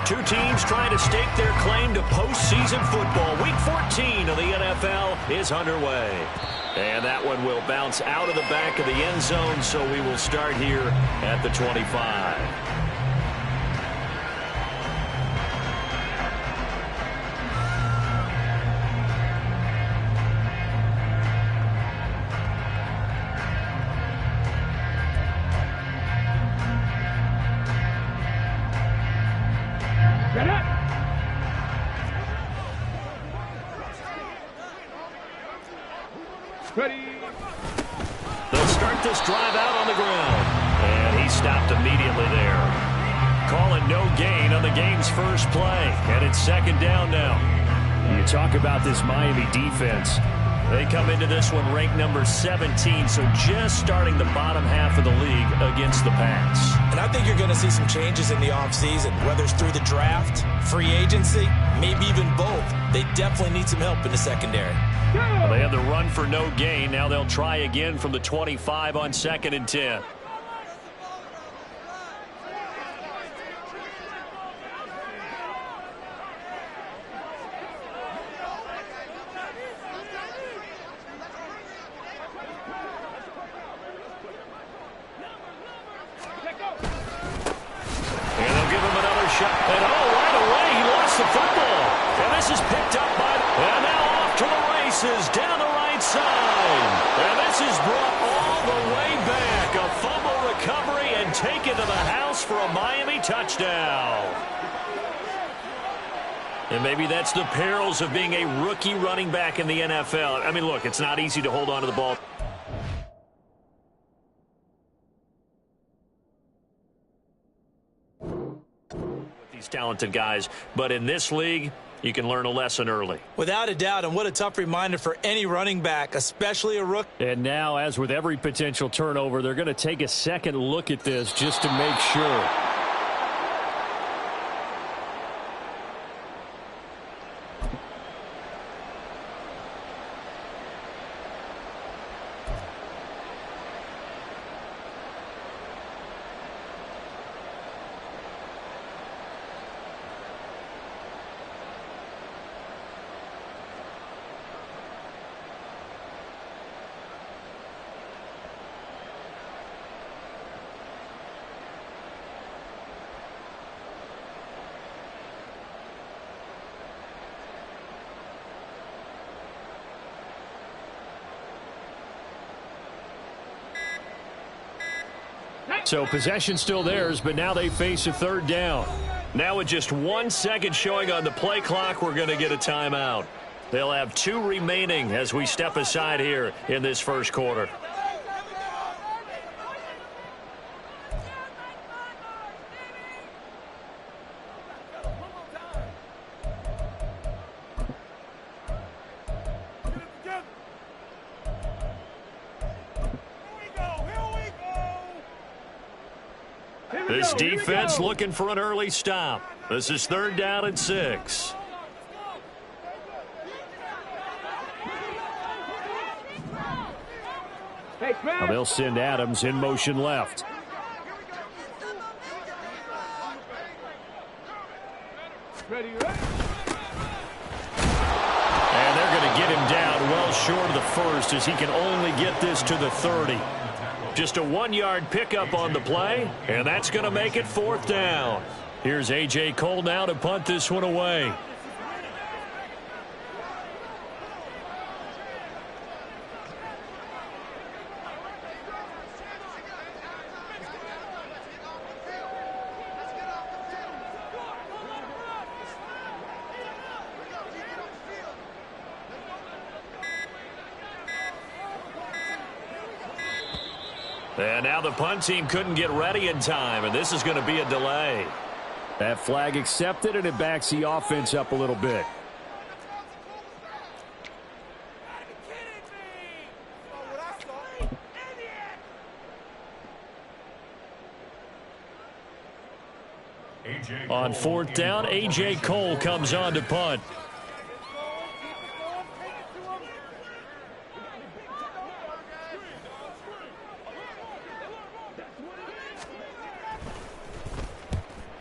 Two teams trying to stake their claim to postseason football. Week 14 of the NFL is underway. And that one will bounce out of the back of the end zone, so we will start here at the 25. They'll start this drive out on the ground. And he stopped immediately there. Calling no gain on the game's first play. And it's second down now. You talk about this Miami defense. They come into this one ranked number 17, so just starting the bottom half of the league against the pass. And I think you're going to see some changes in the offseason, whether it's through the draft, free agency, maybe even both. They definitely need some help in the secondary. Well, they had the run for no gain. Now they'll try again from the 25 on 2nd and 10. And they'll give him another shot. And right away he lost the football. And this is picked up by... And now off to the races down the right side. And this is brought all the way back. A fumble recovery and taken to the house for a Miami touchdown. And maybe that's the perils of being a rookie running back in the NFL. I mean, look, it's not easy to hold on to the ball. With these talented guys. But in this league, you can learn a lesson early. Without a doubt, and what a tough reminder for any running back, especially a rookie. And now, as with every potential turnover, they're going to take a second look at this just to make sure. So possession still theirs, but now they face a third down. Now with just 1 second showing on the play clock, we're going to get a timeout. They'll have 2 remaining as we step aside here in this first quarter. This defense looking for an early stop. This is 3rd down and 6. Now they'll send Adams in motion left. And they're going to get him down well short of the first as he can only get this to the 30. Just a 1-yard pickup on the play, and that's going to make it 4th down. Here's A.J. Cole now to punt this one away. And now the punt team couldn't get ready in time, and this is going to be a delay. That flag accepted, and it backs the offense up a little bit. On 4th down, A.J. Cole comes on to punt.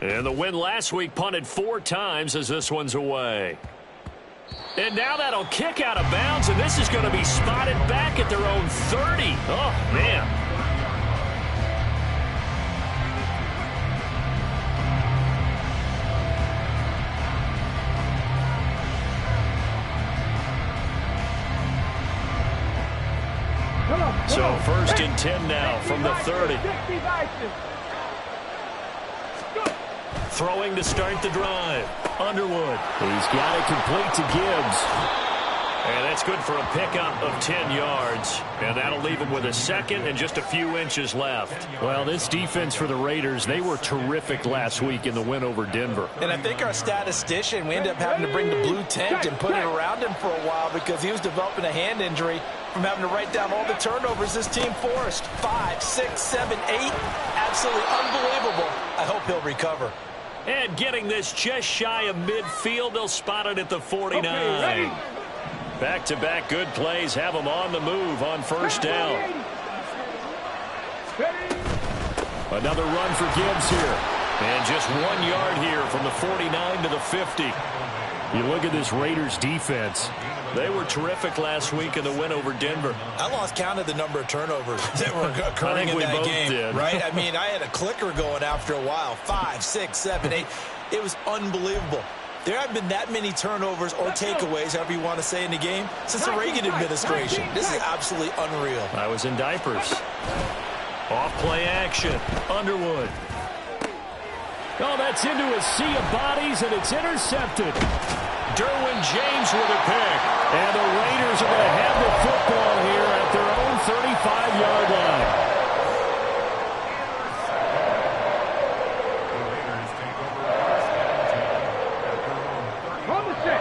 And the win last week punted 4 times as this one's away. And now that'll kick out of bounds, and this is going to be spotted back at their own 30. Oh, man. So 1st and 10 now from the 30. Throwing to start the drive. Underwood. He's got it complete to Gibbs. And that's good for a pickup of 10 yards. And that'll leave him with a second and just a few inches left. Well, this defense for the Raiders, they were terrific last week in the win over Denver. And I think our statistician, we ended up having to bring the blue tent and put it around him for a while because he was developing a hand injury from having to write down all the turnovers this team forced. 5, 6, 7, 8. Absolutely unbelievable. I hope he'll recover. And getting this just shy of midfield, they'll spot it at the 49. Okay, back-to-back good plays have them on the move on 1st down. Another run for Gibbs here. And just 1 yard here from the 49 to the 50. You look at this Raiders defense. They were terrific last week in the win over Denver. I lost count of the number of turnovers that were occurring in that game. Did. Right? I mean, I had a clicker going after a while. 5, 6, 7, 8. It was unbelievable. There haven't been that many turnovers or takeaways, however you want to say, in the game since the Reagan administration. This is absolutely unreal. I was in diapers. Off-play action. Underwood. Oh, that's into a sea of bodies, and it's intercepted. Derwin James with a pick. And the Raiders are going to have the football here at their own 35-yard line.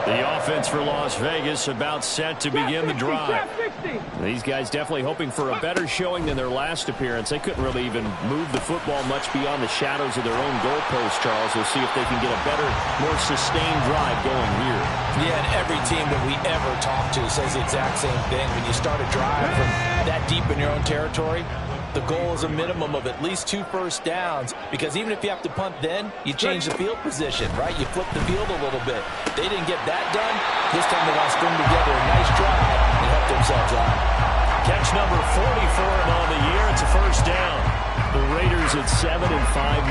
The offense for Las Vegas about set to begin the drive. These guys definitely hoping for a better showing than their last appearance. They couldn't really even move the football much beyond the shadows of their own goalpost, Charles. We'll see if they can get a better, more sustained drive going here. Yeah, and every team that we ever talk to says the exact same thing. When you start a drive from that deep in your own territory, the goal is a minimum of at least 2 first downs, because even if you have to punt then, you change the field position, right? You flip the field a little bit. They didn't get that done. This time they want to string together a nice drive and help themselves out. Catch number 40 for him on the year. It's a 1st down. The Raiders at 7-5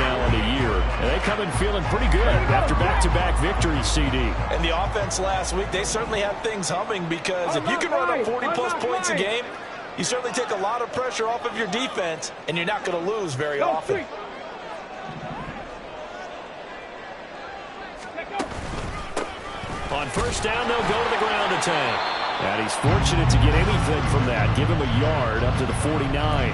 now on the year. And they come in feeling pretty good after back-to-back victories, CD. And the offense last week, they certainly have things humming, because if you can run up 40-plus points a game, you certainly take a lot of pressure off of your defense, and you're not going to lose very often. On 1st down, they'll go to the ground attack. And he's fortunate to get anything from that. Give him a yard up to the 49.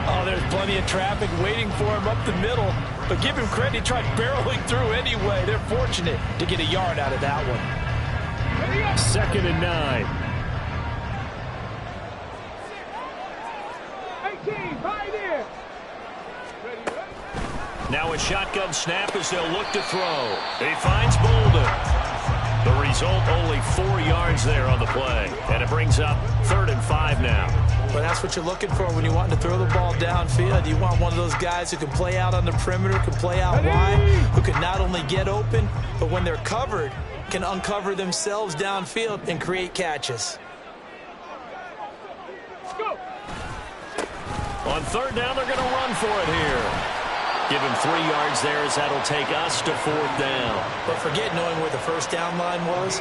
Oh, there's plenty of traffic waiting for him up the middle. But give him credit, he tried barreling through anyway. They're fortunate to get a yard out of that one. 2nd and 9. Now a shotgun snap as they'll look to throw. He finds Bolden. The result, only 4 yards there on the play. And it brings up 3rd and 5 now. But that's what you're looking for when you want to throw the ball downfield. You want one of those guys who can play out on the perimeter, can play out wide, who can not only get open, but when they're covered, can uncover themselves downfield and create catches. On 3rd down, they're going to run for it here. Give him 3 yards there, as that'll take us to 4th down. But forget knowing where the 1st down line was.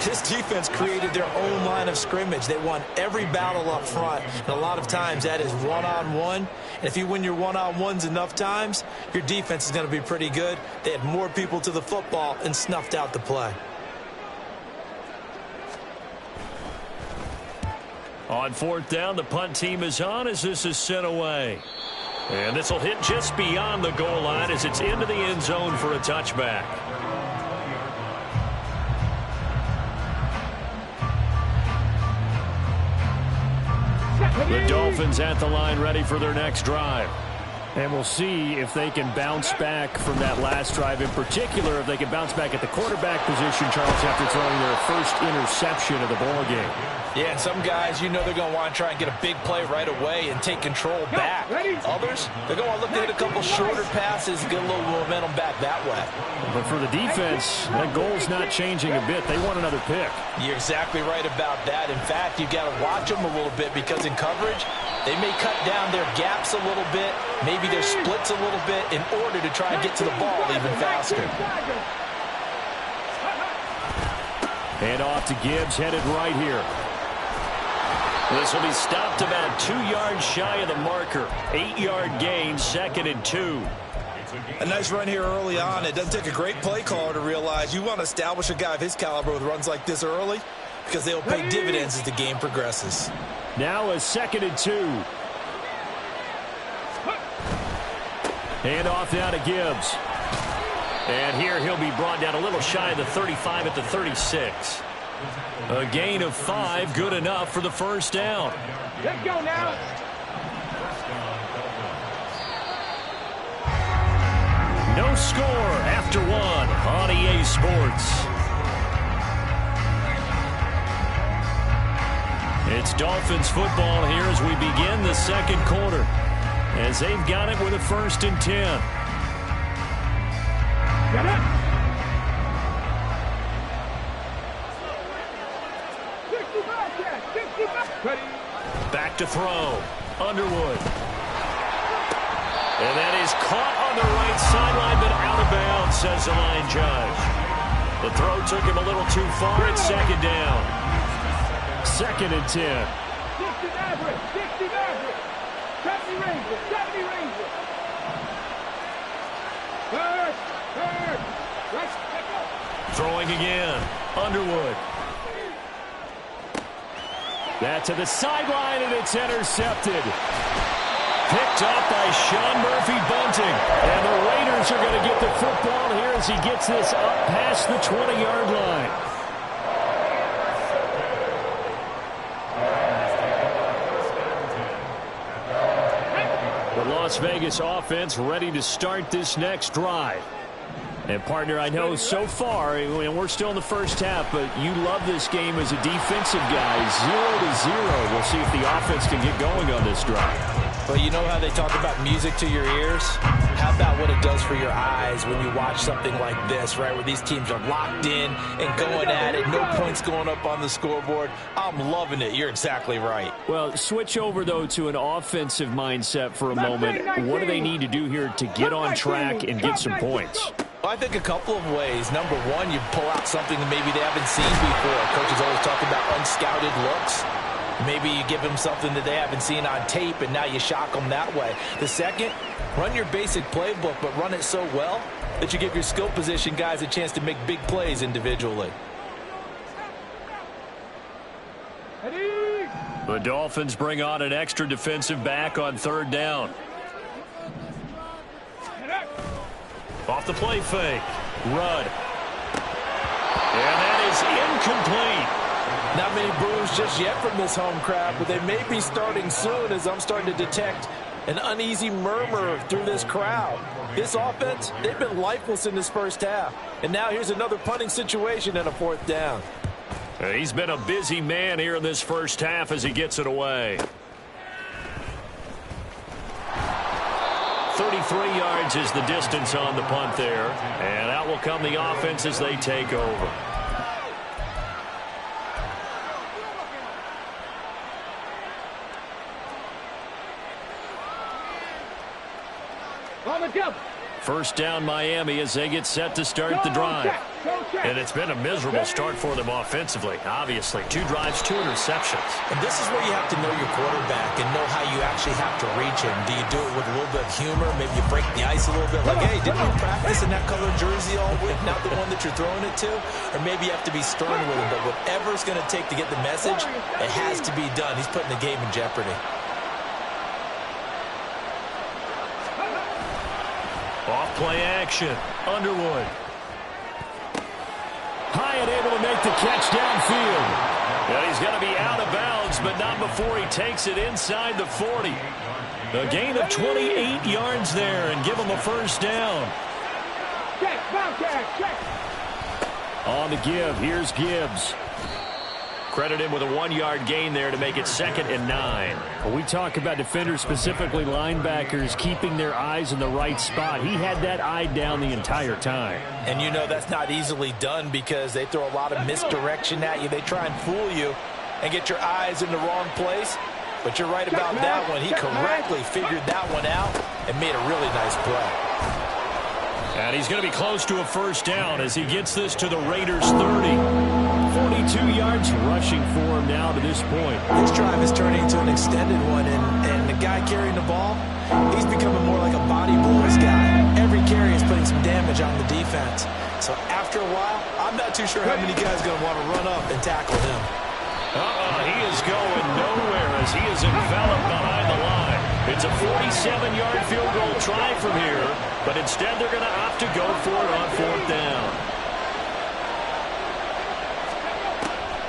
This defense created their own line of scrimmage. They won every battle up front, and a lot of times that is one-on-one. And if you win your one-on-ones enough times, your defense is going to be pretty good. They had more people to the football and snuffed out the play. On 4th down, the punt team is on as this is sent away. And this will hit just beyond the goal line as it's into the end zone for a touchback. The Dolphins at the line ready for their next drive. And we'll see if they can bounce back from that last drive. In particular, if they can bounce back at the quarterback position, Charles, after throwing their first interception of the ball game. Yeah, and some guys, you know they're going to want to try and get a big play right away and take control back. Others, they're going to look to hit a couple shorter passes and get a little momentum back that way. But for the defense, that goal's not changing a bit. They want another pick. You're exactly right about that. In fact, you've got to watch them a little bit because in coverage, they may cut down their gaps a little bit, maybe their splits a little bit in order to try and get to the ball even faster. Hand off to Gibbs, headed right here. This will be stopped about 2 yards shy of the marker. 8-yard gain, 2nd and 2. A nice run here early on. It doesn't take a great play caller to realize you want to establish a guy of his caliber with runs like this early because they'll pay dividends as the game progresses. Now a 2nd and 2. Hand off down to Gibbs. And here he'll be brought down a little shy of the 35 at the 36. A gain of 5, good enough for the first down. Let's go now. No score after 1 on EA Sports. It's Dolphins football here as we begin the second quarter, as they've got it with a 1st and 10. Get it. 65. Ready. Back to throw. Underwood. And that is caught on the right sideline, but out of bounds, says the line judge. The throw took him a little too far. It's 2nd down. 2nd and 10. 60 average. 60 average. 70 Rangers. 70 Rangers. Third. Let's go. Throwing again. Underwood. That to the sideline, and it's intercepted. Picked up by Sean Murphy-Bunting. And the Raiders are going to get the football here as he gets this up past the 20-yard line. The Las Vegas offense ready to start this next drive. And, partner, I know so far, and we're still in the first half, but you love this game as a defensive guy. 0-0. We'll see if the offense can get going on this drive. But you know how they talk about music to your ears? How about what it does for your eyes when you watch something like this, right, where these teams are locked in and going at it, no points going up on the scoreboard? I'm loving it. You're exactly right. Well, switch over, though, to an offensive mindset for a moment. What do they need to do here to get on track and get some points? Well, I think a couple of ways. Number one, you pull out something that maybe they haven't seen before. Coaches always talk about unscouted looks. Maybe you give them something that they haven't seen on tape, and now you shock them that way. The second, run your basic playbook, but run it so well that you give your skill position guys a chance to make big plays individually. The Dolphins bring on an extra defensive back on 3rd down. Off the play fake. Rudd. And that is incomplete. Not many boos just yet from this home crowd, but they may be starting soon as I'm starting to detect an uneasy murmur through this crowd. This offense, they've been lifeless in this first half. And now here's another punting situation and a 4th down. He's been a busy man here in this first half as he gets it away. 33 yards is the distance on the punt there. And out will come the offense as they take over. On the jump. 1st down Miami as they get set to start the drive. And it's been a miserable start for them offensively. Obviously, 2 drives, 2 interceptions. And this is where you have to know your quarterback and know how you actually have to reach him. Do you do it with a little bit of humor? Maybe you break the ice a little bit. Like, hey, didn't we practice in that colored jersey all week? Not the one that you're throwing it to? Or maybe you have to be stern with him. But whatever it's going to take to get the message, it has to be done. He's putting the game in jeopardy. Off play action. Underwood. Hyatt able to make the catch downfield. And he's going to be out of bounds, but not before he takes it inside the 40. A gain of 28 yards there and give them a first down. Check, Bobcat, check. On the give, here's Gibbs. Credit him with a 1-yard gain there to make it 2nd and 9. Well, we talk about defenders, specifically linebackers, keeping their eyes in the right spot. He had that eye down the entire time. And you know that's not easily done because they throw a lot of misdirection at you. They try and fool you and get your eyes in the wrong place. But you're right about that one. He correctly figured that one out and made a really nice play. And he's going to be close to a first down as he gets this to the Raiders' 30. 42 yards rushing for him now to this point. This drive is turning into an extended one, and the guy carrying the ball, he's becoming more like a body blows guy. Every carry is putting some damage on the defense. So after a while, I'm not too sure how many guys are going to want to run up and tackle him. He is going nowhere as he is enveloped behind the line. It's a 47-yard field goal try from here, but instead they're going to opt to go for it on 4th down.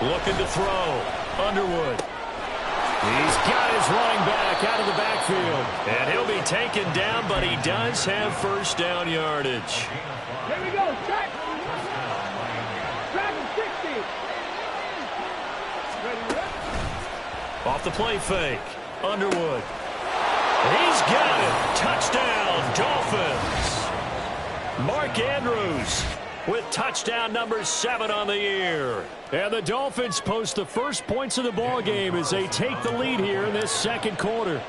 Looking to throw. Underwood. He's got his running back out of the backfield. And he'll be taken down, but he does have first down yardage. Here we go, check. Driving 60. Ready, ready. Off the play fake. Underwood. He's got it. Touchdown, Dolphins. Mark Andrews with touchdown number 7 on the year. And the Dolphins post the first points of the ball game as they take the lead here in this second quarter.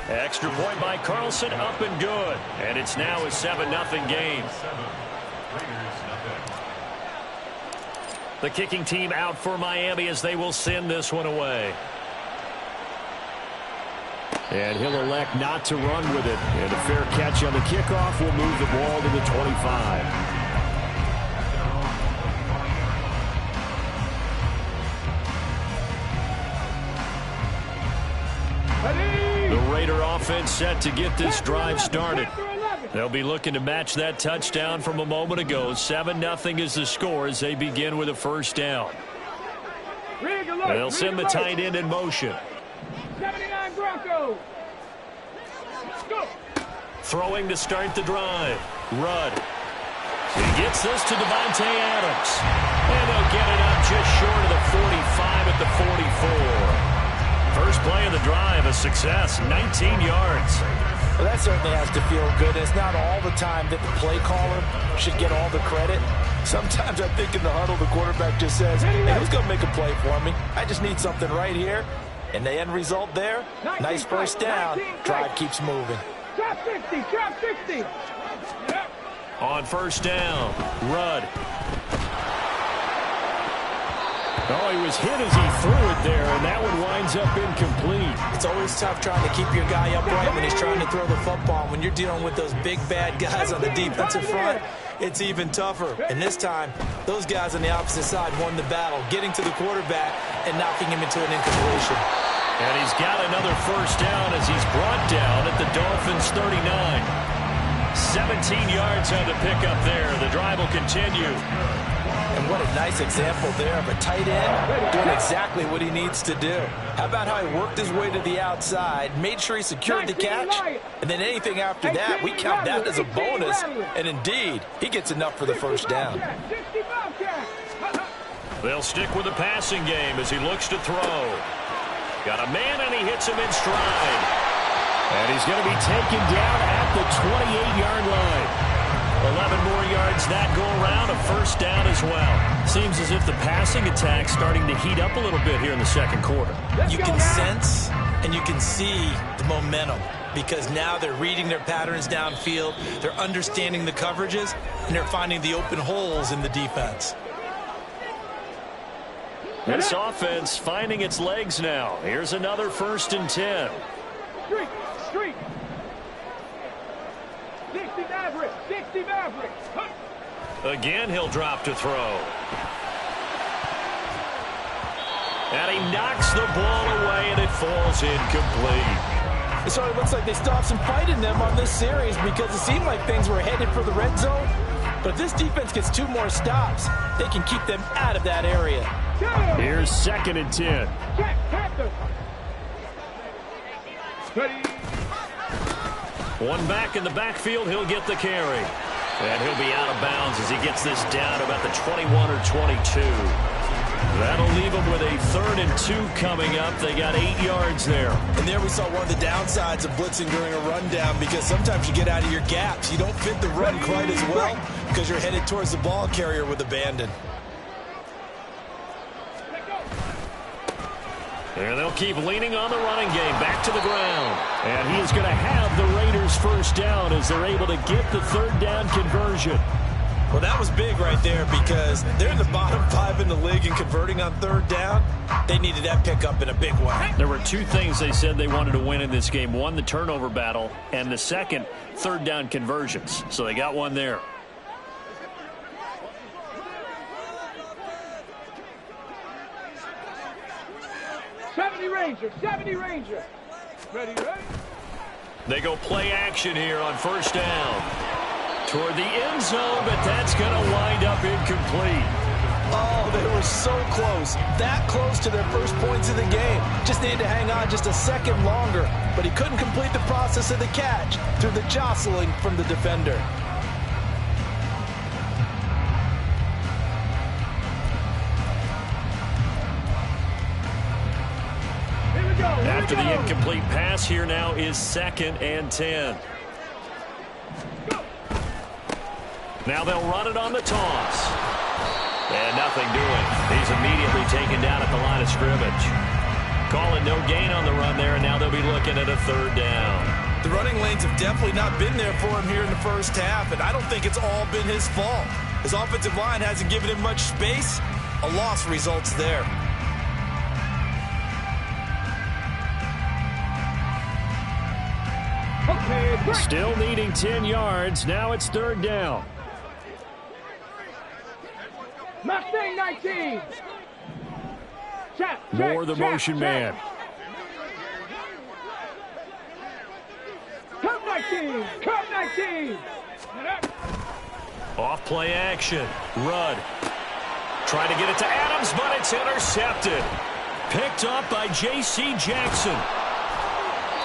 Extra point by Carlson, up and good. And it's now a 7-0 game. The kicking team out for Miami as they will send this one away. And he'll elect not to run with it. And a fair catch on the kickoff will move the ball to the 25. The Raider offense set to get this drive started. They'll be looking to match that touchdown from a moment ago. 7-0 is the score as they begin with a first down. They'll send the tight end in motion. 79 Broncos. Go. Throwing to start the drive. Rudd. He gets this to Devontae Adams. And they'll get it up just short of the 45 at the 44. First play of the drive, a success, 19 yards. Well, that certainly has to feel good. It's not all the time that the play caller should get all the credit. Sometimes I think in the huddle, the quarterback just says, hey, who's going to make a play for me? I just need something right here. And the end result there, nice first down. Drive keeps moving. Drop 60, drop 60. Yep. On first down, Rudd. Oh, he was hit as he threw it there, and that one winds up incomplete. It's always tough trying to keep your guy upright when he's trying to throw the football. When you're dealing with those big, bad guys on the defensive front, it's even tougher. And this time, those guys on the opposite side won the battle, getting to the quarterback and knocking him into an incompletion. And he's got another first down as he's brought down at the Dolphins' 39. 17 yards on the pickup there. The drive will continue. And what a nice example there of a tight end doing exactly what he needs to do. How about how he worked his way to the outside, made sure he secured the catch, and then anything after that, we count that as a bonus. And indeed, he gets enough for the first down. They'll stick with the passing game as he looks to throw. Got a man, and he hits him in stride. And he's going to be taken down at the 28-yard line. 11 more yards that go around, a first down as well. Seems as if the passing attack's starting to heat up a little bit here in the second quarter. You can sense and you can see the momentum because now they're reading their patterns downfield, they're understanding the coverages, and they're finding the open holes in the defense. This offense finding its legs now. Here's another 1st and 10. Street. 60 Maverick. 60 Maverick. Again, he'll drop to throw. And he knocks the ball away, and it falls incomplete. So it looks like they stopped some fight in them on this series because it seemed like things were headed for the red zone. But if this defense gets 2 more stops, they can keep them out of that area. Here's 2nd and 10. Check, Panther. Ready. One back in the backfield, he'll get the carry. And he'll be out of bounds as he gets this down to about the 21 or 22. That'll leave them with a 3rd and 2 coming up. They got 8 yards there. And there we saw one of the downsides of blitzing during a rundown, because sometimes you get out of your gaps. You don't fit the run quite as well because you're headed towards the ball carrier with abandon. And they'll keep leaning on the running game back to the ground. And he is going to have the Raiders first down as they're able to get the 3rd down conversion. Well, that was big right there, because they're in the bottom 5 in the league in converting on 3rd down. They needed that pickup in a big way. There were 2 things they said they wanted to win in this game. One, the turnover battle, and the second, 3rd down conversions. So they got one there. Ranger, 70 Ranger. Ready, ready. They go play action here on 1st down. Toward the end zone, but that's going to wind up incomplete. Oh, they were so close. That close to their first points of the game. Just needed to hang on just a second longer, but he couldn't complete the process of the catch through the jostling from the defender. After the incomplete pass, here now is 2nd and 10. Now they'll run it on the toss. And nothing doing. He's immediately taken down at the line of scrimmage. Calling no gain on the run there, and now they'll be looking at a 3rd down. The running lanes have definitely not been there for him here in the first half, and I don't think it's all been his fault. His offensive line hasn't given him much space. A loss results there. Still needing 10 yards. Now it's 3rd down. Mustang 19. Check, More the motion man. Come 19. Come 19. Off play action. Rudd. Trying to get it to Adams, but it's intercepted. Picked up by J.C. Jackson.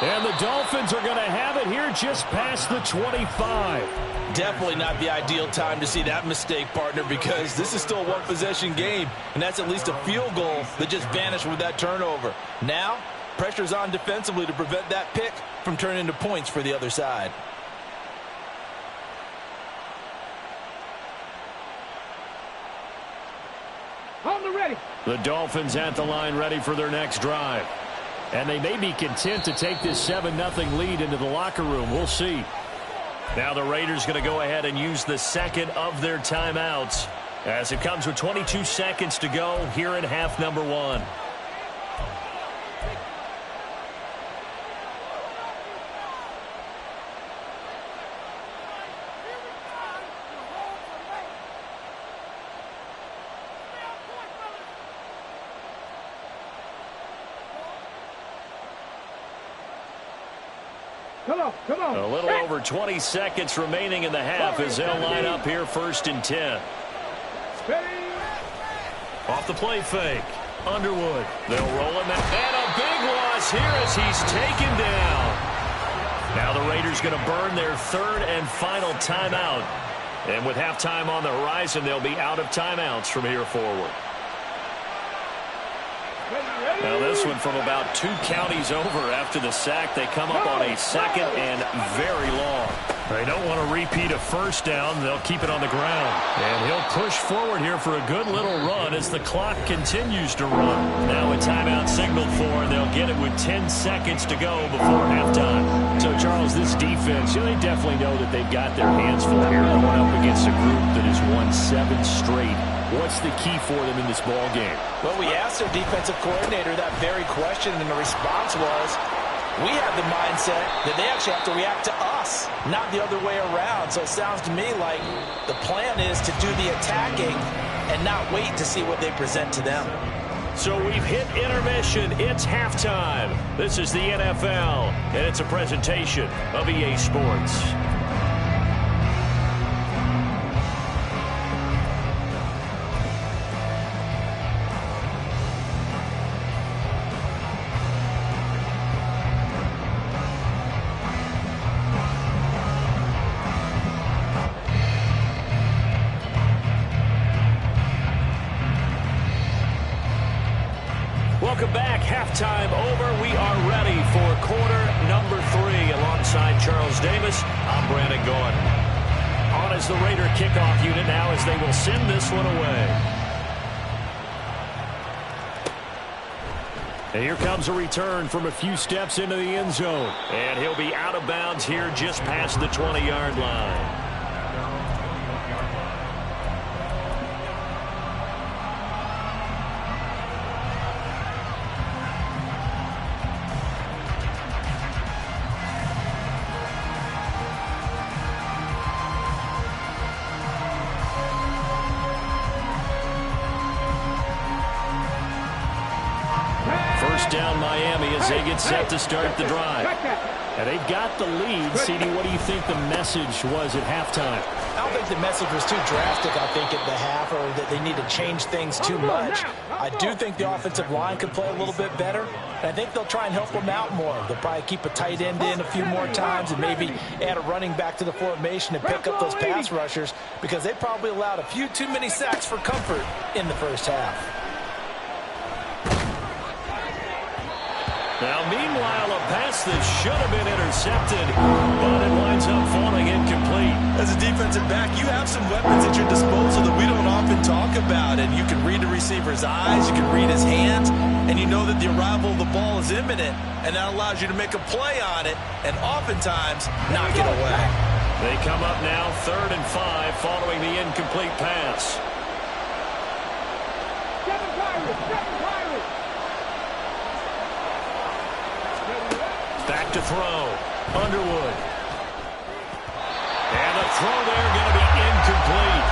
And the Dolphins are going to have it here just past the 25. Definitely not the ideal time to see that mistake, partner, because this is still a one-possession game, and that's at least a field goal that just vanished with that turnover. Now, pressure's on defensively to prevent that pick from turning into points for the other side. On the ready. The Dolphins at the line ready for their next drive. And they may be content to take this 7-0 lead into the locker room. We'll see. Now the Raiders going to go ahead and use the 2nd of their timeouts as it comes with 22 seconds to go here in half number 1. Come on. A little over 20 seconds remaining in the half as they'll line up here 1st and 10. Off the play fake. Underwood. They'll roll him out. And a big loss here as he's taken down. Now the Raiders going to burn their 3rd and final timeout. And with halftime on the horizon, they'll be out of timeouts from here forward. Now this one from about 2 counties over after the sack. They come up on a 2nd and very long. They don't want to repeat a 1st down. They'll keep it on the ground. And he'll push forward here for a good little run as the clock continues to run. Now a timeout signaled for, and they'll get it with 10 seconds to go before halftime. So, Charles, this defense, they definitely know that they've got their hands full here going up against a group that has won 7 straight. What's the key for them in this ball game? Well, we asked their defensive coordinator that very question, and the response was, we have the mindset that they actually have to react to us, not the other way around. So it sounds to me like the plan is to do the attacking and not wait to see what they present to them. So we've hit intermission. It's halftime. This is the NFL, and it's a presentation of EA Sports. Welcome back. Halftime over. We are ready for quarter number 3. Alongside Charles Davis, I'm Brandon Gordon. On as the Raider kickoff unit now as they will send this one away. And here comes a return from a few steps into the end zone. And he'll be out of bounds here just past the 20-yard line. Down Miami as they get set to start the drive. And they've got the lead. CD, what do you think the message was at halftime? I don't think the message was too drastic, I think, at the half, or that they need to change things too much. I do think the offensive line could play a little bit better, and I think they'll try and help them out more. They'll probably keep a tight end in a few more times and maybe add a running back to the formation and pick up those pass rushers, because they probably allowed a few too many sacks for comfort in the first half. Now, meanwhile, a pass that should have been intercepted, but it winds up falling incomplete. As a defensive back, you have some weapons at your disposal that we don't often talk about, and you can read the receiver's eyes, you can read his hands, and you know that the arrival of the ball is imminent, and that allows you to make a play on it, and oftentimes knock it away. They come up now 3rd and 5 following the incomplete pass. Seven Pirates. Back to throw. Underwood. And the throw there going to be incomplete.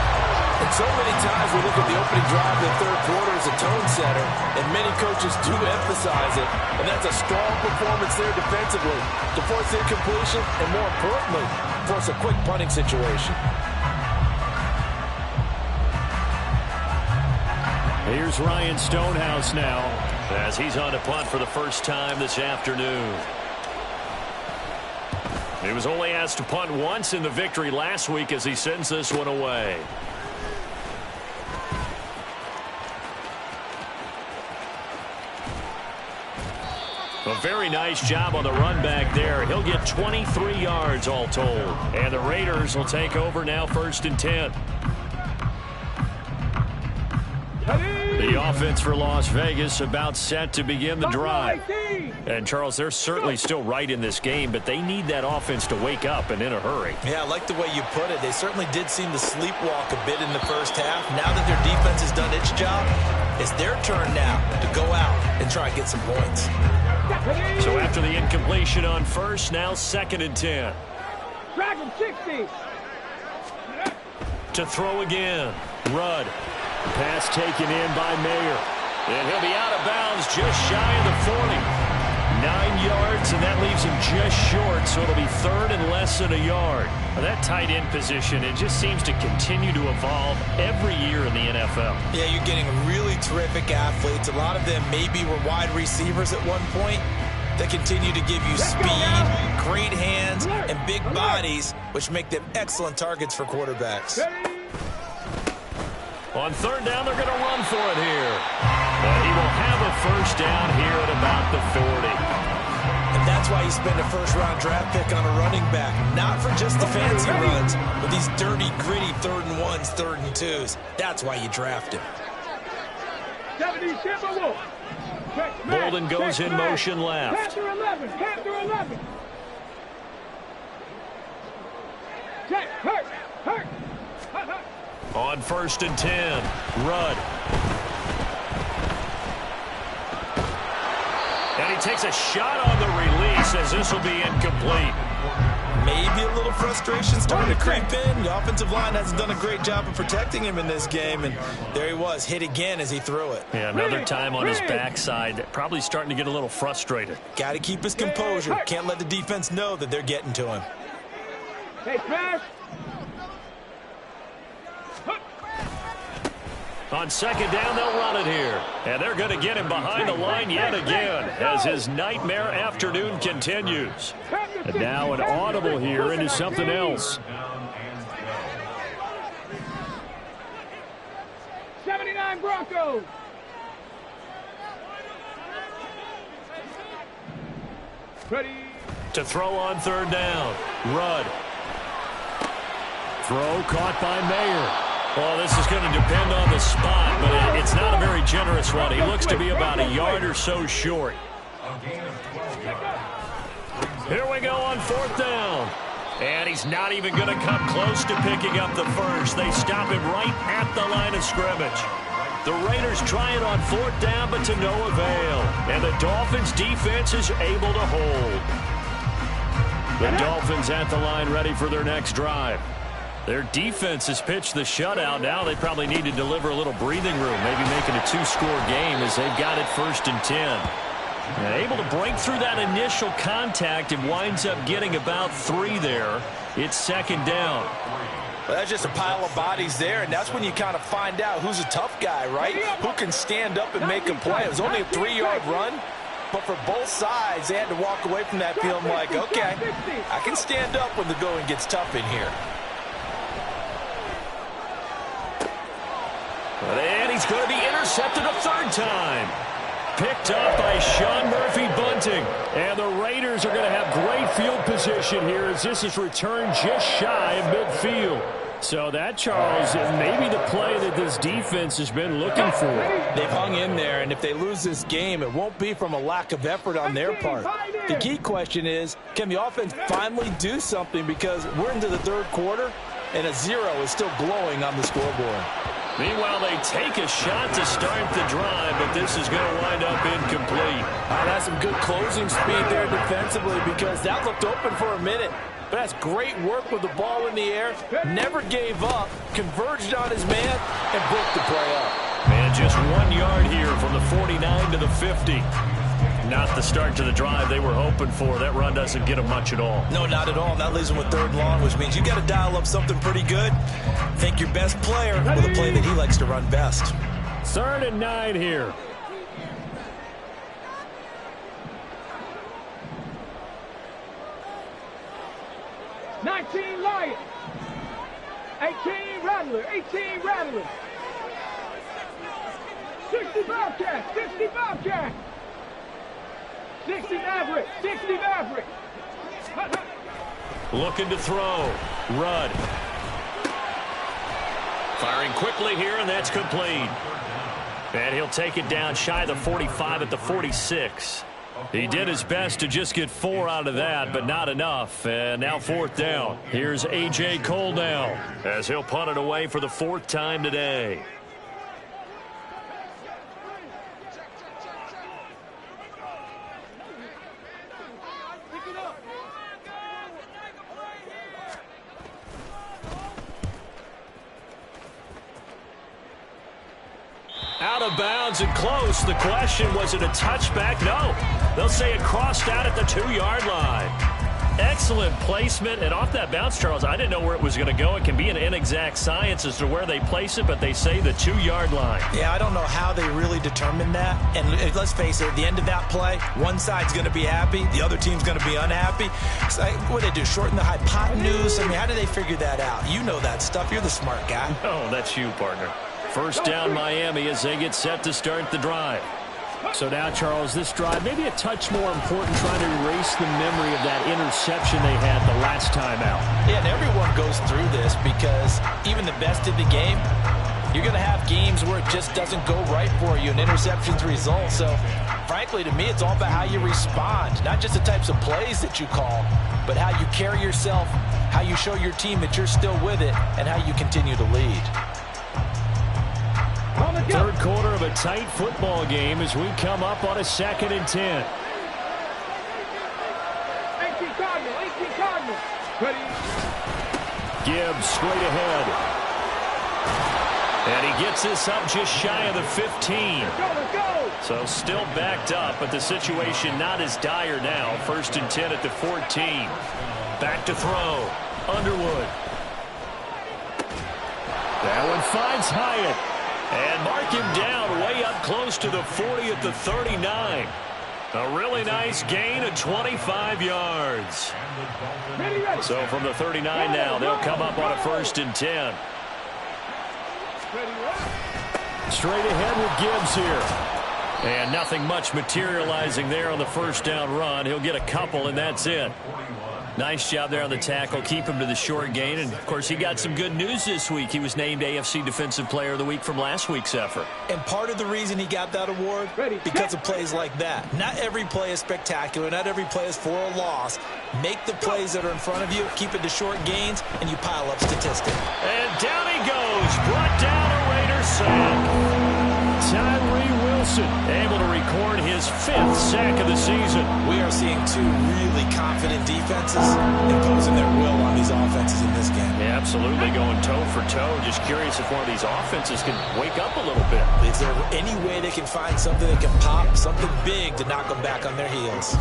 And so many times we look at the opening drive of the third quarter as a tone setter, and many coaches do emphasize it. And that's a strong performance there defensively to force incompletion and, more importantly, force a quick punting situation. Here's Ryan Stonehouse now as he's on to punt for the first time this afternoon. He was only asked to punt once in the victory last week as he sends this one away. A very nice job on the run back there. He'll get 23 yards all told. And the Raiders will take over now 1st and 10. The offense for Las Vegas about set to begin the drive. And, Charles, they're certainly still right in this game, but they need that offense to wake up and in a hurry. Yeah, I like the way you put it. They certainly did seem to sleepwalk a bit in the first half. Now that their defense has done its job, it's their turn now to go out and try and get some points. So after the incompletion on 1st, now 2nd and 10. Dragon 60. To throw again. Rudd. Pass taken in by Mayer. And he'll be out of bounds just shy of the 40. 9 yards, and that leaves him just short, so it'll be 3rd and less than a yard. Now, that tight end position, it just seems to continue to evolve every year in the NFL. Yeah, you're getting really terrific athletes. A lot of them maybe were wide receivers at one point. They continue to give you speed, great hands, and big bodies, which make them excellent targets for quarterbacks. On 3rd down, they're going to run for it here. But he will have a 1st down here at about the 40. And that's why you spend a 1st-round draft pick on a running back. Not for just the fancy runs, but these dirty, gritty 3rd and 1s, 3rd and 2s. That's why you draft him. Bolden goes in motion left. Panther 11. Panther 11. Check. Hurt. On 1st and 10, Rudd. And he takes a shot on the release as this will be incomplete. Maybe a little frustration starting to creep in. The offensive line hasn't done a great job of protecting him in this game, and there he was, hit again as he threw it. Yeah, another time on his backside, probably starting to get a little frustrated. Got to keep his composure. Can't let the defense know that they're getting to him. Hey, smash. On 2nd down, they'll run it here. And they're going to get him behind the line yet again as his nightmare afternoon continues. And now an audible here into something else. 79 Broncos. Ready. To throw on third down. Rudd. Throw caught by Mayer. Well, this is going to depend on the spot, but it's not a very generous one. He looks to be about a yard or so short. Here we go on fourth down. And he's not even going to come close to picking up the first. They stop him right at the line of scrimmage. The Raiders try it on fourth down, but to no avail. And the Dolphins' defense is able to hold. The Dolphins at the line ready for their next drive. Their defense has pitched the shutout. Now they probably need to deliver a little breathing room, maybe making a two-score game as they've got it 1st and 10. And able to break through that initial contact and winds up getting about 3 there. It's 2nd down. Well, that's just a pile of bodies there, and that's when you kind of find out who's a tough guy, right? Who can stand up and make a play. It was only a 3-yard run, but for both sides, they had to walk away from that feeling like, okay, I can stand up when the going gets tough in here. And he's going to be intercepted a 3rd time. Picked up by Sean Murphy-Bunting. And the Raiders are going to have great field position here as this is returned just shy of midfield. So that, Charles, may be the play that this defense has been looking for. They've hung in there, and if they lose this game, it won't be from a lack of effort on their part. The key question is, can the offense finally do something, because we're into the 3rd quarter, and a 0 is still glowing on the scoreboard. Meanwhile, they take a shot to start the drive, but this is going to wind up incomplete. That's some good closing speed there defensively, because that looked open for a minute. But that's great work with the ball in the air. Never gave up, converged on his man, and broke the play up. And just 1 yard here from the 49 to the 50. Not the start to the drive they were hoping for. That run doesn't get them much at all. No, not at all. And that leaves them with 3rd and long, which means you got to dial up something pretty good. Think your best player with a play that he likes to run best. 3rd and 9 here. $19 Lions. 18 Rattler. 18 Rattler. 60 Bobcats. 60 Bobcats. 60 Maverick. 60 Maverick. Looking to throw. Rudd. Firing quickly here, and that's complete. And he'll take it down shy of the 45 at the 46. He did his best to just get 4 out of that, but not enough. And now 4th down. Here's A.J. Cole now as he'll punt it away for the 4th time today. Out of bounds and close. The question, was it a touchback? No. They'll say it crossed out at the 2-yard line. Excellent placement. And off that bounce, Charles, I didn't know where it was going to go. It can be an inexact science as to where they place it, but they say the 2-yard line. Yeah, I don't know how they really determined that. And let's face it, at the end of that play, one side's going to be happy, the other team's going to be unhappy. So, what do they do, shorten the hypotenuse? I mean, how do they figure that out? You know that stuff. You're the smart guy. Oh, that's you, partner. 1st down Miami as they get set to start the drive. So now, Charles, this drive maybe a touch more important, trying to erase the memory of that interception they had the last time out. Yeah, and everyone goes through this because even the best of the game, you're going to have games where it just doesn't go right for you and interceptions result. So, frankly, to me, it's all about how you respond, not just the types of plays that you call, but how you carry yourself, how you show your team that you're still with it, and how you continue to lead. 3rd quarter of a tight football game as we come up on a 2nd and 10. 18 Cardinal. 18 Cardinal. Ready. Gibbs straight ahead. And he gets this up just shy of the 15. Let's go. So still backed up, but the situation not as dire now. 1st and 10 at the 14. Back to throw. Underwood. That one finds Hyatt. And mark him down way up close to the 40 at the 39. A really nice gain of 25 yards. So from the 39 now, they'll come up on a 1st and 10. Straight ahead with Gibbs here. And nothing much materializing there on the first down run. He'll get a couple, and that's it. Nice job there on the tackle. Keep him to the short gain. And, of course, he got some good news this week. He was named AFC Defensive Player of the Week from last week's effort. And part of the reason he got that award, because of plays like that. Not every play is spectacular. Not every play is for a loss. Make the plays that are in front of you, keep it to short gains, and you pile up statistics. And down he goes. Brought down a Raider sack. Tyree Wilson able to record his 5th sack of the season. We are seeing two really confident defenses imposing their will on these offenses in this game. Yeah, absolutely, going toe for toe. Just curious if one of these offenses can wake up a little bit. Is there any way they can find something that can pop, something big to knock them back on their heels?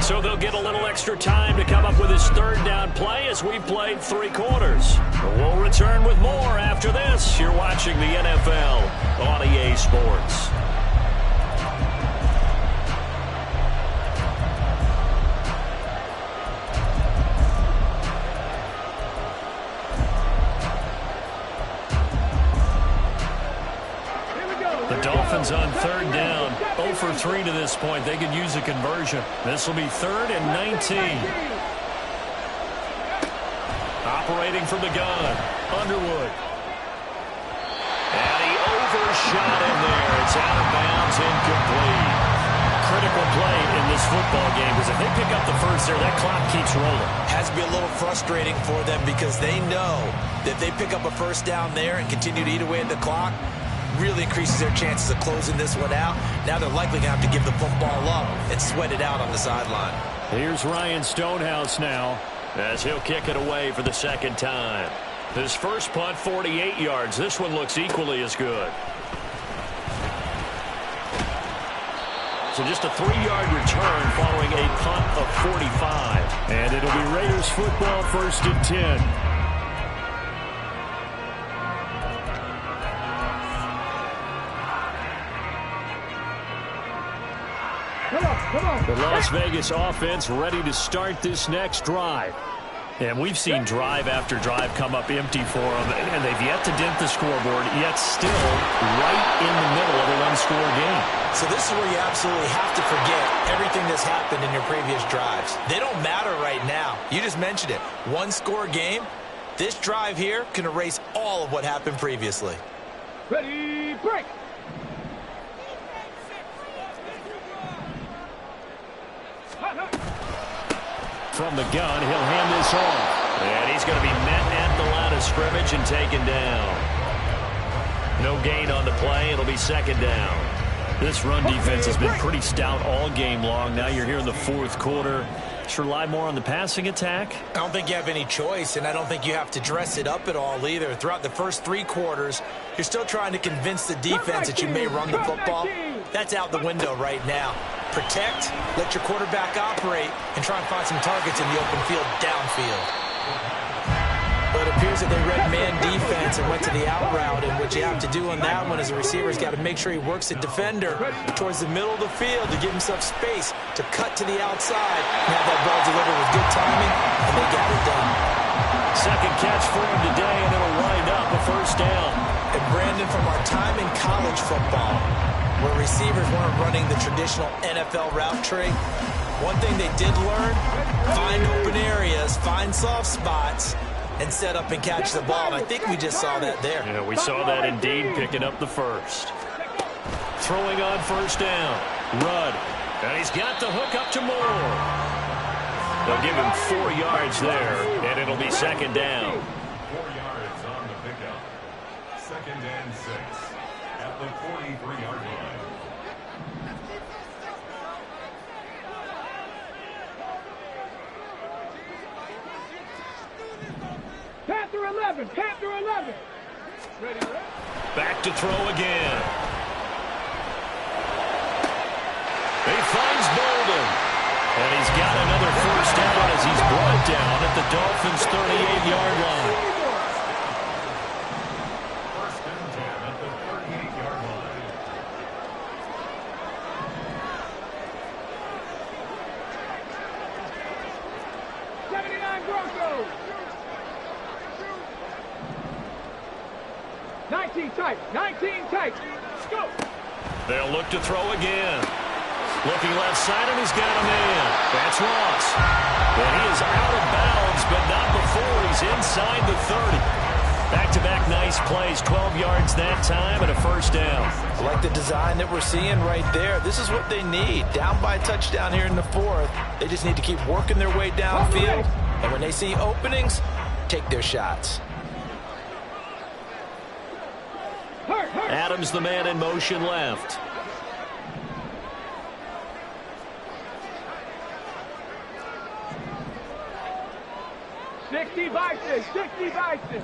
So they'll get a little extra time to come up with his 3rd down play as we've played 3 quarters. We'll return with more after this. You're watching the NFL on EA Sports. The Dolphins on 3rd down, 0 for 3 to this point. They could use a conversion. This will be 3rd and 19. Operating from the gun, Underwood. And he overshot in there. It's out of bounds, incomplete. Critical play in this football game, because if they pick up the first there, that clock keeps rolling. Has to be a little frustrating for them because they know that if they pick up a first down there and continue to eat away at the clock, really increases their chances of closing this one out. Now they're likely going to have to give the football up and sweat it out on the sideline. Here's Ryan Stonehouse now as he'll kick it away for the 2nd time. His first punt, 48 yards. This one looks equally as good. So just a 3-yard return following a punt of 45. And it'll be Raiders football, 1st and 10. The Las Vegas offense ready to start this next drive. And we've seen drive after drive come up empty for them, and they've yet to dent the scoreboard, yet still right in the middle of a one-score game. So this is where you absolutely have to forget everything that's happened in your previous drives. They don't matter right now. You just mentioned it. One-score game. This drive here can erase all of what happened previously. Ready, break! From the gun, he'll hand this off. And he's going to be met at the line of scrimmage and taken down. No gain on the play. It'll be 2nd down. This run defense has been pretty stout all game long. Now you're here in the 4th quarter. Should rely more on the passing attack? I don't think you have any choice, and I don't think you have to dress it up at all either. Throughout the first 3 quarters, you're still trying to convince the defense that you may run the football. That's out the window right now. Protect, let your quarterback operate, and try and find some targets in the open field downfield. But it appears that they read man defense and went to the out route, and what you have to do on that one as a receiver's got to make sure he works the defender towards the middle of the field to give himself space to cut to the outside and have that ball delivered with good timing, and they got it done. 2nd catch for him today, and it'll wind up a 1st down. And Brandon, from our time in college football, where receivers weren't running the traditional NFL route tree, one thing they did learn, find open areas, find soft spots, and set up and catch the ball. And I think we just saw that there. Yeah, we saw that indeed, picking up the 1st. Throwing on 1st down. Rudd. And he's got the hook up to Moore. They'll give him 4 yards there, and it'll be 2nd down. 4 yards on the pickup. 2nd and 6 at the 43-yard line. Panther 11, Panther 11. Ready, Back to throw again. He finds Bolden. And he's got another 1st down as he's brought down at the Dolphins' 38-yard line. 1st and 10 at the 38-yard line. Broncos. 19 tight, 19 tight. Let's go. They'll look to throw again. Looking left side, and he's got a man. That's Ross. And he is out of bounds, but not before he's inside the 30. Back-to-back nice plays, 12 yards that time and a first down. I like the design that we're seeing right there. This is what they need. Down by a touchdown here in the 4th. They just need to keep working their way downfield. And when they see openings, take their shots. Adams, the man in motion left. Bison, 60 Bison.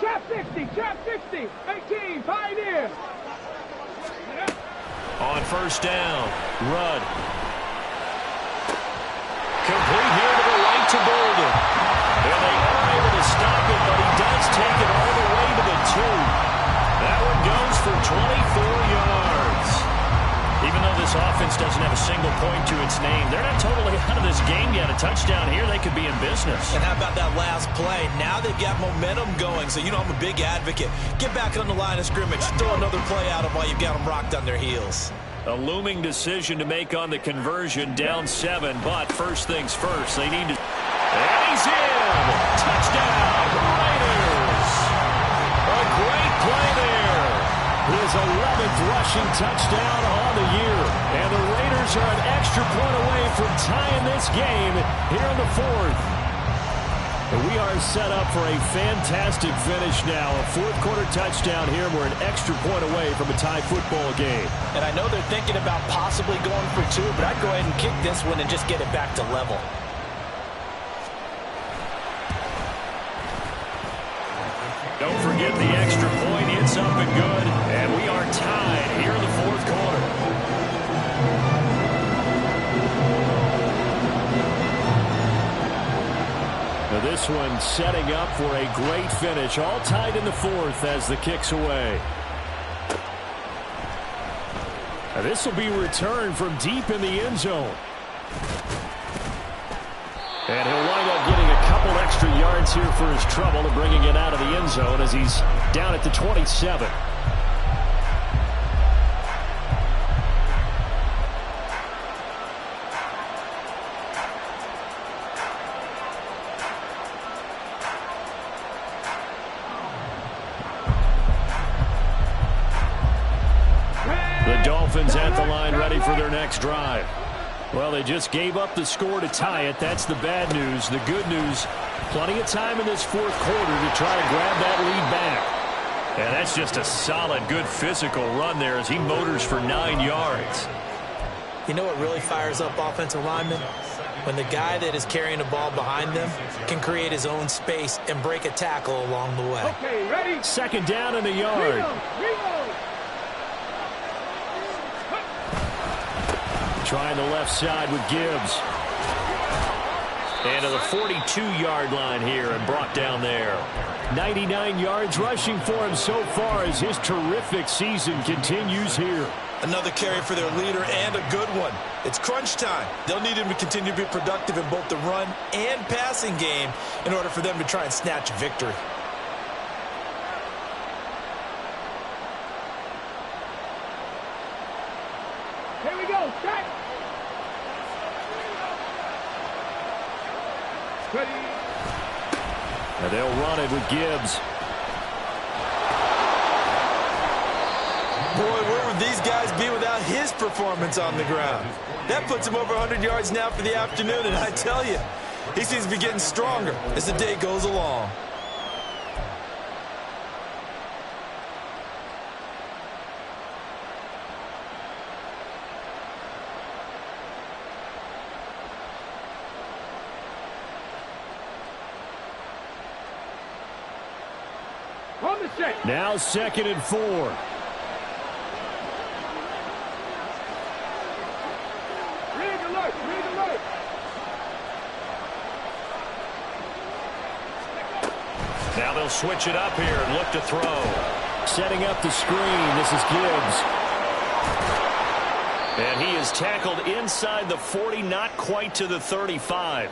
Trap 60, 18, Pioneer. On first down, Rudd. Complete here to the right to Bolden. And they are able to stop it, but he does take it all the way to the 2. That one goes for 24 yards. Even though this offense doesn't have a single point to its name, they're not totally out of this game yet. A touchdown here, they could be in business. And how about that last play? Now they've got momentum going, so you know I'm a big advocate. Get back on the line of scrimmage. Throw another play at them while you've got them rocked on their heels. A looming decision to make on the conversion, down 7, but first things first, they need to... And he's in! Touchdown, Raiders! A great play there. His 11th rushing touchdown on the year. And the Raiders are an extra point away from tying this game here in the 4th. And we are set up for a fantastic finish now. A fourth-quarter touchdown here. We're an extra point away from a tie football game. And I know they're thinking about possibly going for 2, but I'd go ahead and kick this one and just get it back to level. Don't forget the extra point. It's up and good. And we are tied here in the fourth quarter. Now this one setting up for a great finish. All tied in the 4th as the kick's away. Now this will be returned from deep in the end zone. And he'll wind up getting a couple extra yards here for his trouble and bringing it out of the end zone as he's down at the 27. The Dolphins at the line ready for their next drive. Well, they just gave up the score to tie it. That's the bad news. The good news, plenty of time in this fourth quarter to try to grab that lead back. And that's just a solid, good physical run there as he motors for 9 yards. You know what really fires up offensive linemen? When the guy that is carrying the ball behind them can create his own space and break a tackle along the way. Okay, ready? Second down in the yard. Reload. Trying the left side with Gibbs. And to the 42-yard line here and brought down there. 99 yards rushing for him so far as his terrific season continues here. Another carry for their leader and a good one. It's crunch time. They'll need him to continue to be productive in both the run and passing game in order for them to try and snatch a victory. Here we go. Set. Ready. And they'll run it with Gibbs. Boy, where would these guys be without his performance on the ground? That puts him over 100 yards now for the afternoon, and I tell you, he seems to be getting stronger as the day goes along. On the set. Now 2nd and 4. Rig alert. Rig alert. Now they'll switch it up here and look to throw. Setting up the screen. This is Gibbs. And he is tackled inside the 40, not quite to the 35.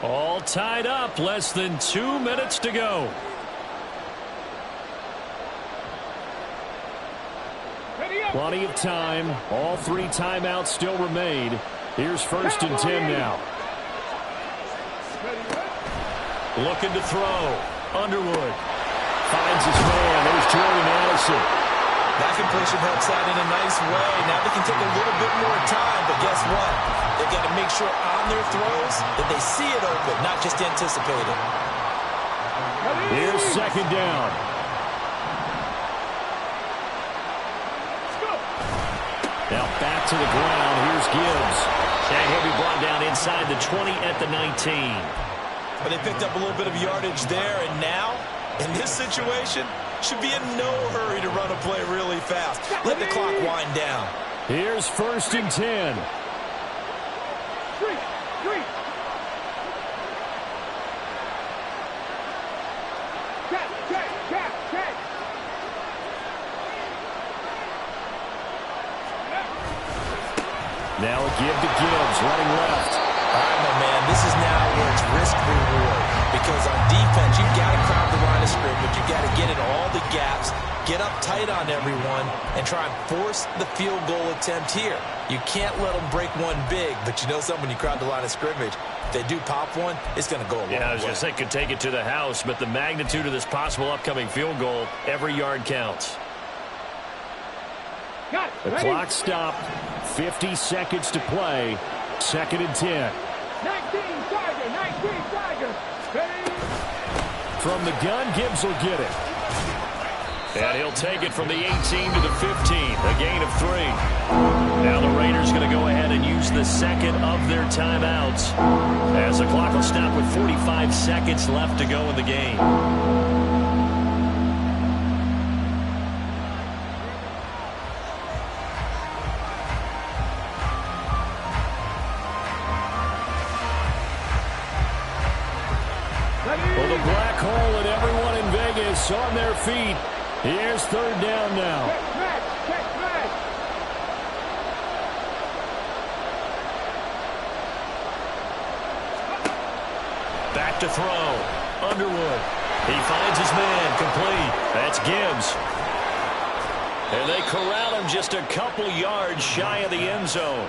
All tied up. Less than 2 minutes to go. Plenty of time. All 3 timeouts still remain. Here's 1st and 10 now. Looking to throw. Underwood finds his man. There's Jordan Addison. That completion helps out in a nice way. Now they can take a little bit more time, but guess what? They've got to make sure on their throws that they see it open, not just anticipate it. Here's 2nd down. Now back to the ground. Here's Gibbs. And he'll be brought down inside the 20 at the 19. But they picked up a little bit of yardage there, and now, in this situation, should be in no hurry to run a play really fast. Let the clock wind down. Here's 1st and 10. Now a give to Gibbs, running left. All right, my man, this is now where it's risk-reward. Because on defense, you've got to crowd the line of scrimmage. You've got to get in all the gaps, get up tight on everyone, and try and force the field goal attempt here. You can't let them break one big, but you know something, when you crowd the line of scrimmage, if they do pop one, it's going to go a long way. Yeah, I was going to say, could take it to the house, but the magnitude of this possible upcoming field goal, every yard counts. The clock stopped. 50 seconds to play. 2nd and 10. 19 Tiger. From the gun, Gibbs will get it. And he'll take it from the 18 to the 15. A gain of 3. Now the Raiders going to go ahead and use the 2nd of their timeouts, as the clock will stop with 45 seconds left to go in the game. Well, the black hole and everyone in Vegas on their feet. Here's 3rd down now. Back to throw. Underwood. He finds his man. Complete. That's Gibbs. And they corral him just a couple yards shy of the end zone.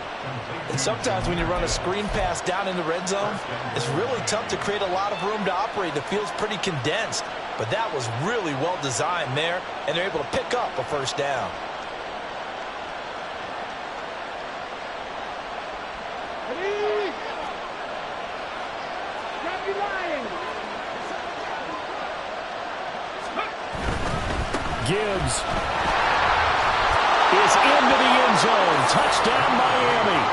And sometimes when you run a screen pass down in the red zone, it's really tough to create a lot of room to operate. The field's pretty condensed. But that was really well designed there, and they're able to pick up a 1st down. Gibbs is into the end zone. Touchdown, Miami.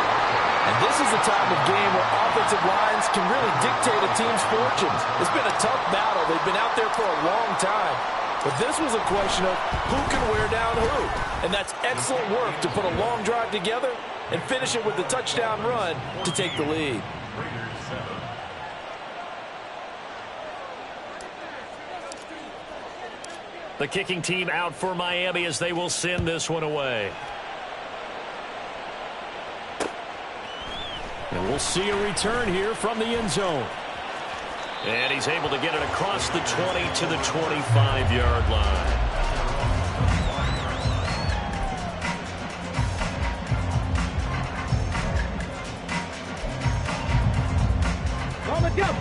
And this is the type of game where offensive lines can really dictate a team's fortunes. It's been a tough battle. They've been out there for a long time. But this was a question of who can wear down who. And that's excellent work to put a long drive together and finish it with the touchdown run to take the lead. The kicking team out for Miami as they will send this one away. And we'll see a return here from the end zone. And he's able to get it across the 20 to the 25-yard line. On the jump.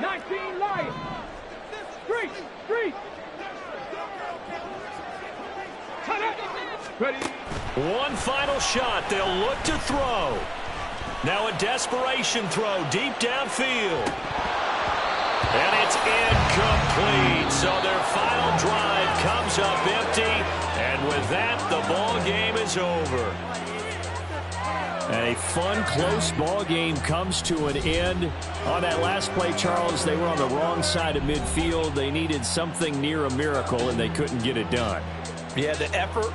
19 Lions. Street. Ready. One final shot. They'll look to throw. Now a desperation throw deep downfield. And it's incomplete. So their final drive comes up empty. And with that, the ball game is over. A fun, close ball game comes to an end. On that last play, Charles, they were on the wrong side of midfield. They needed something near a miracle, and they couldn't get it done. Yeah, the effort,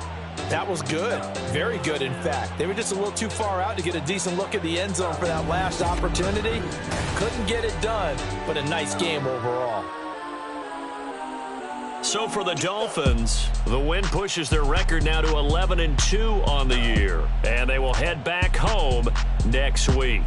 that was good. Very good, in fact. They were just a little too far out to get a decent look at the end zone for that last opportunity. Couldn't get it done, but a nice game overall. So for the Dolphins, the win pushes their record now to 11-2 on the year. And they will head back home next week.